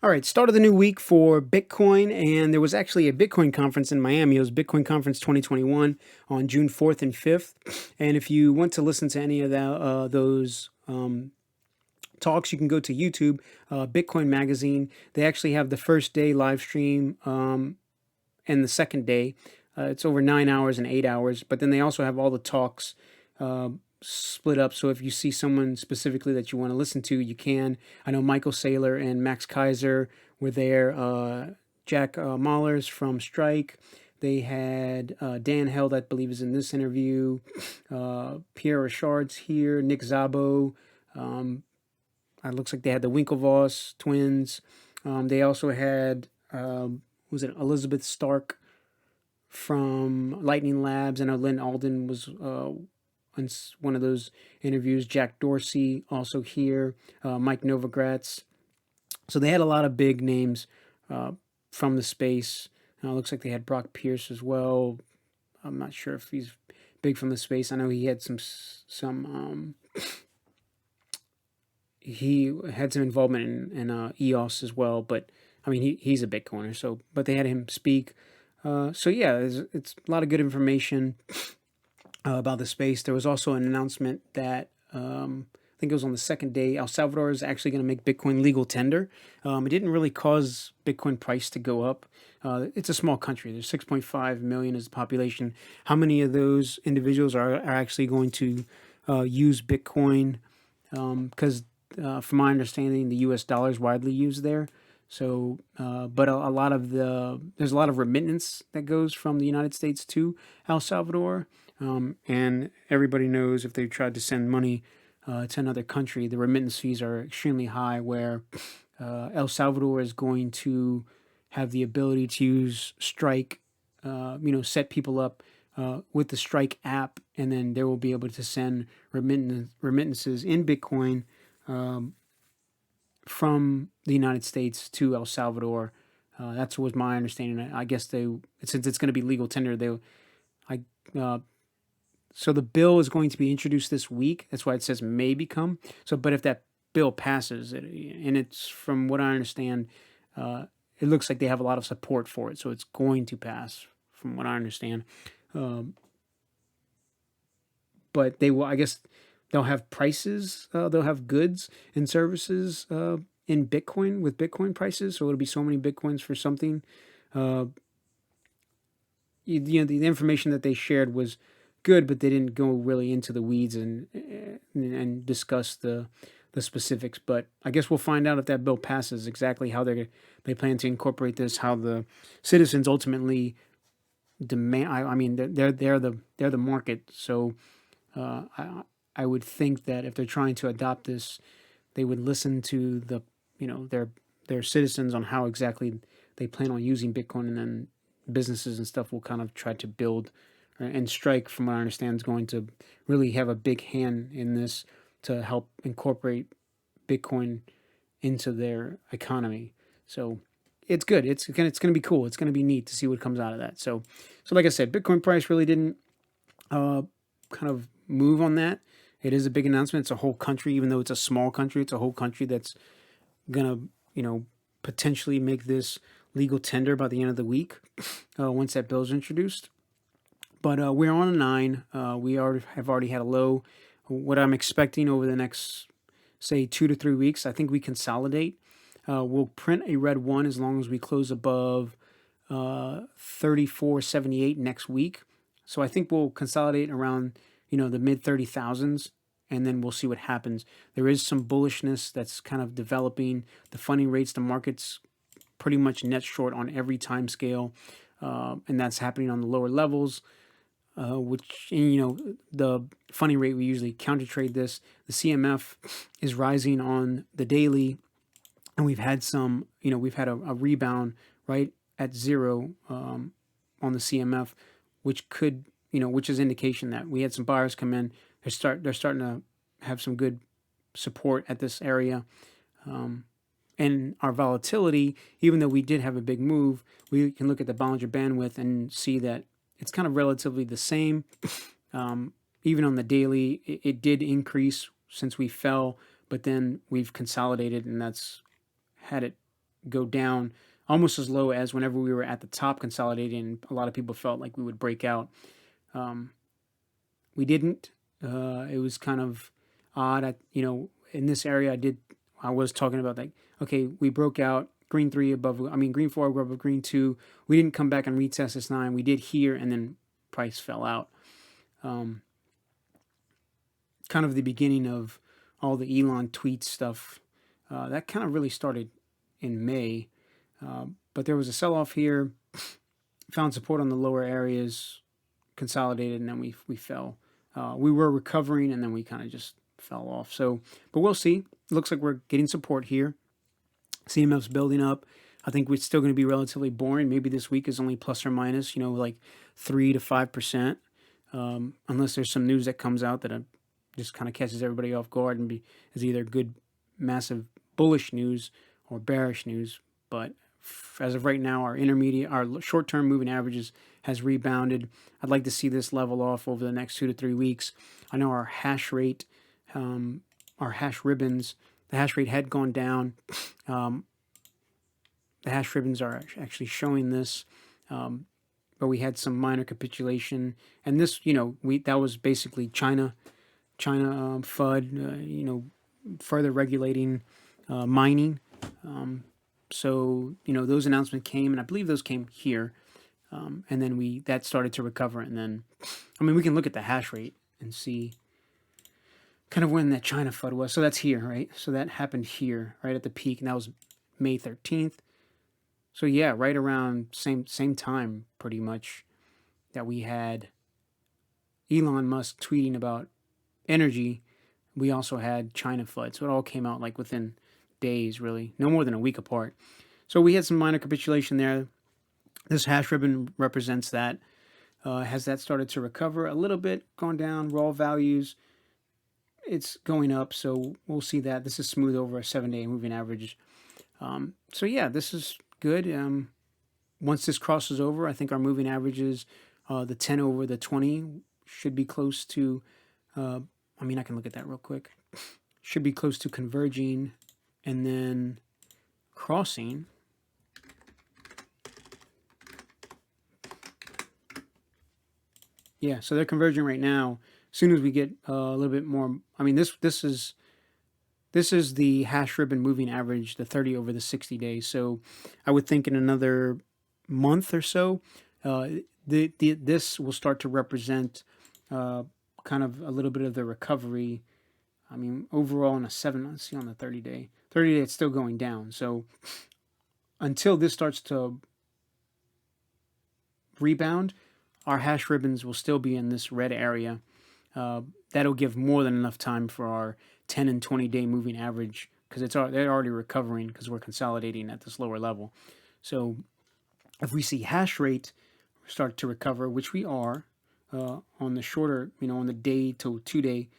All right, start of the new week for Bitcoin, and there was actually a Bitcoin conference in Miami. It was Bitcoin Conference 2021 on June 4th and 5th. And if you want to listen to any of those talks, you can go to YouTube, Bitcoin Magazine. They actually have the first day live stream and the second day. It's over 9 hours and 8 hours, but then they also have all the talks uh, split up. So if you see someone specifically that you want to listen to, you can. I know Michael Saylor and Max Kaiser were there. Jack Mahlers from Strike. They had Dan Held, I believe, is in this interview. Pierre Richard's here. Nick Szabo. It looks like they had the Winklevoss twins. They also had, was it Elizabeth Stark from Lightning Labs? I know Lynn Alden was on one of those interviews. Jack Dorsey also here. Mike Novogratz. So they had a lot of big names from the space. Looks like they had Brock Pierce as well. I'm not sure if he's big from the space. I know he had some he had some involvement in EOS as well, but I mean he's a Bitcoiner. So, but they had him speak. So yeah, it's a lot of good information about the space. There was also an announcement that I think it was on the second day, El Salvador is actually going to make Bitcoin legal tender. It didn't really cause Bitcoin price to go up. It's a small country. There's 6.5 million is the population. How many of those individuals are actually going to use Bitcoin? Because from my understanding, the U.S. dollar is widely used there. So, but a lot of there's a lot of remittance that goes from the United States to El Salvador. And everybody knows if they tried to send money to another country, the remittance fees are extremely high, where El Salvador is going to have the ability to use Strike, set people up with the Strike app, and then they will be able to send remittances in Bitcoin from the United States to El Salvador. That's was my understanding. I guess since it's going to be legal tender, I so the bill is going to be introduced this week. That's why it says may become. So, but if that bill passes, and it's from what I understand, it looks like they have a lot of support for it. So it's going to pass, from what I understand. But they will, I guess, they'll have prices. They'll have goods and services in Bitcoin with Bitcoin prices. So it'll be so many Bitcoins for something. The information that they shared was good, but they didn't go really into the weeds and discuss the specifics. But I guess we'll find out if that bill passes exactly how they plan to incorporate this, how the citizens ultimately demand. I mean, they're the market, so I would think that if they're trying to adopt this, they would listen to their citizens on how exactly they plan on using Bitcoin, and then businesses and stuff will kind of try to build. And Strike, from what I understand, is going to really have a big hand in this to help incorporate Bitcoin into their economy. So it's good. It's going to be cool. It's going to be neat to see what comes out of that. So like I said, Bitcoin price really didn't kind of move on that. It is a big announcement. It's a whole country, even though it's a small country. It's a whole country that's gonna potentially make this legal tender by the end of the week once that bill is introduced. But we're on a 9. We have already had a low. What I'm expecting over the next, say, 2 to 3 weeks, I think we consolidate. We'll print a red 1 as long as we close above 34.78 next week. So I think we'll consolidate around the mid 30,000s, and then we'll see what happens. There is some bullishness that's kind of developing. The funding rates, the market's pretty much net short on every time scale, and that's happening on the lower levels. The funding rate, we usually counter trade this. The CMF is rising on the daily, and we've had we've had a rebound right at zero on the CMF, which could, which is indication that we had some buyers come in. They're starting to have some good support at this area. And our volatility, even though we did have a big move, we can look at the Bollinger Bandwidth and see that it's kind of relatively the same. Even on the daily, it did increase since we fell, but then we've consolidated, and that's had it go down almost as low as whenever we were at the top consolidating. A lot of people felt like we would break out. Um, we didn't. It was kind of odd. In this area, I was talking about like, okay, we broke out green three above. I mean, green four above green two. We didn't come back and retest this nine. We did here, and then price fell out. Um, Kind of the beginning of all the Elon tweet stuff. That kind of really started in May. But there was a sell off here, found support on the lower areas, consolidated, and then we fell. We were recovering, and then we kind of just fell off. So, but we'll see. It looks like we're getting support here. CMF's building up. I think we're still going to be relatively boring. Maybe this week is only plus or minus, like 3 to 5%, unless there's some news that comes out that just kind of catches everybody off guard and is either good, massive bullish news or bearish news. But as of right now, our short-term moving averages has rebounded. I'd like to see this level off over the next 2 to 3 weeks. I know our hash rate, our hash ribbons, the hash rate had gone down. The hash ribbons are actually showing this, but we had some minor capitulation, and this, that was basically China FUD, further regulating mining. So those announcements came, and I believe those came here, and then that started to recover, and then, we can look at the hash rate and see kind of when that China FUD was. So that's here, right? So that happened here, right at the peak, and that was May 13th. So yeah, right around same time, pretty much, that we had Elon Musk tweeting about energy. We also had China FUD. So it all came out like within days, really, no more than a week apart. So we had some minor capitulation there. This hash ribbon represents that. Has that started to recover a little bit, gone down? Raw values, it's going up, so we'll see that. This is smooth over a 7-day moving average. So yeah, this is good. Once this crosses over, I think our moving averages, the 10 over the 20, should be close to, I can look at that real quick. Should be close to converging and then crossing. Yeah, so they're converging right now. As soon as we get a little bit more, this is the hash ribbon moving average, the 30 over the 60 days. So I would think in another month or so, this will start to represent kind of a little bit of the recovery. Overall on a 7, let's see on the 30-day. 30-day, it's still going down. So until this starts to rebound, our hash ribbons will still be in this red area. That'll give more than enough time for our 10 and 20-day moving average, because they're already recovering because we're consolidating at this lower level. So if we see hash rate start to recover, which we are on the shorter, on the day to 2-day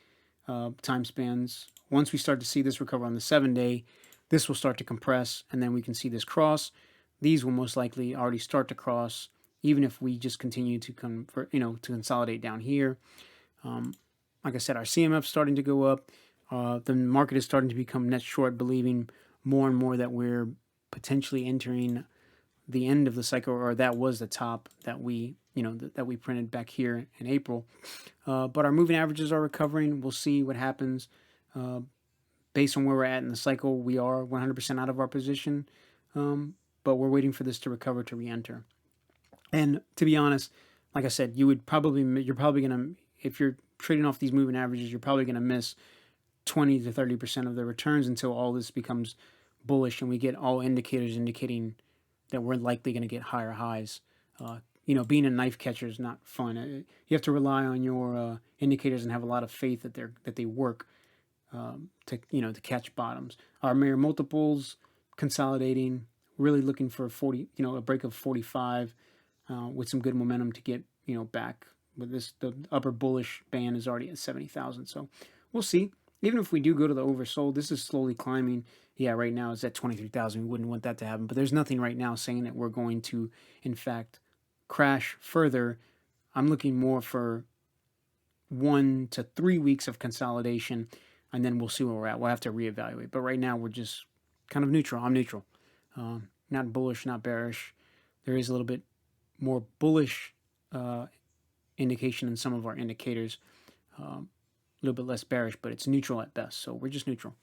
time spans, once we start to see this recover on the 7-day, this will start to compress, and then we can see this cross. These will most likely already start to cross, even if we just continue to to consolidate down here. Like I said, our CMF starting to go up. The market is starting to become net short, believing more and more that we're potentially entering the end of the cycle, or that was the top that we printed back here in April. But our moving averages are recovering. We'll see what happens. Based on where we're at in the cycle, we are 100% out of our position, but we're waiting for this to recover to re-enter. And to be honest, like I said, you're probably gonna, if you're trading off these moving averages, you're probably gonna miss 20 to 30% of the returns until all this becomes bullish and we get all indicators indicating that we're likely going to get higher highs. Being a knife catcher is not fun. You have to rely on your indicators and have a lot of faith that they work to catch bottoms. Our major multiples consolidating, really looking for 40, a break of 45 with some good momentum to get back. But the upper bullish band is already at 70,000, so we'll see. Even if we do go to the oversold, this is slowly climbing. Yeah, right now it's at 23,000. We wouldn't want that to happen. But there's nothing right now saying that we're going to, in fact, crash further. I'm looking more for 1 to 3 weeks of consolidation, and then we'll see where we're at. We'll have to reevaluate. But right now we're just kind of neutral. I'm neutral. Not bullish, not bearish. There is a little bit more bullish indication in some of our indicators. A little bit less bearish, but it's neutral at best. So we're just neutral.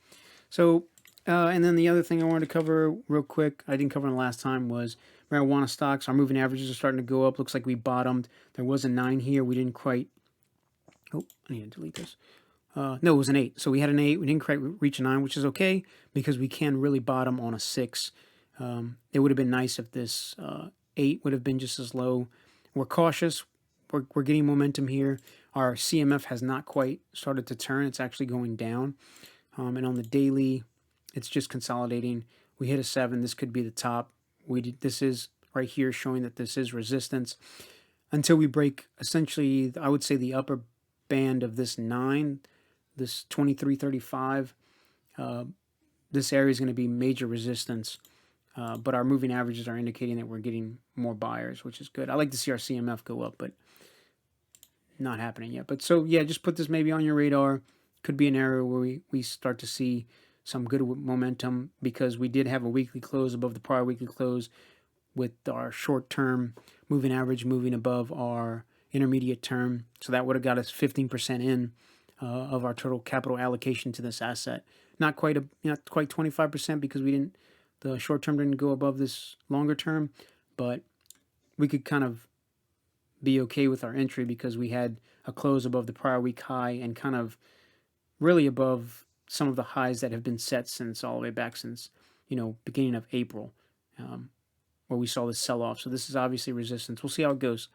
So, and then the other thing I wanted to cover real quick, I didn't cover the last time, was marijuana stocks. Our moving averages are starting to go up. Looks like we bottomed. There was a 9 here. We didn't quite. Oh, I need to delete this. No, it was an 8. So we had an 8. We didn't quite reach a 9, which is okay because we can really bottom on a 6. It would have been nice if this 8 would have been just as low. We're cautious. We're getting momentum here. Our CMF has not quite started to turn. It's actually going down. And on the daily, it's just consolidating. We hit a 7. This could be the top. This is right here showing that this is resistance. Until we break, essentially, I would say the upper band of this 9, this 2335, this area is going to be major resistance. But our moving averages are indicating that we're getting more buyers, which is good. I like to see our CMF go up, but not happening yet. But so, yeah, just put this maybe on your radar. Could be an area where we start to see some good momentum because we did have a weekly close above the prior weekly close with our short-term moving average moving above our intermediate term. So that would have got us 15% in of our total capital allocation to this asset. Not quite 25% because the short term didn't go above this longer term, but we could kind of be okay with our entry because we had a close above the prior week high and kind of really above some of the highs that have been set since all the way back since, beginning of April, where we saw this sell off. So this is obviously resistance. We'll see how it goes.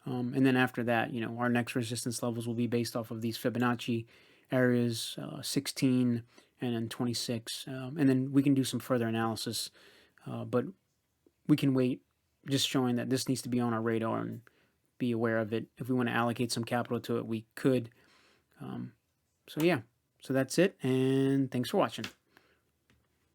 And then after that, our next resistance levels will be based off of these Fibonacci areas, 16 and then 26. And then we can do some further analysis. But we can wait, just showing that this needs to be on our radar and be aware of it. If we want to allocate some capital to it, we could. So yeah, so that's it. And thanks for watching.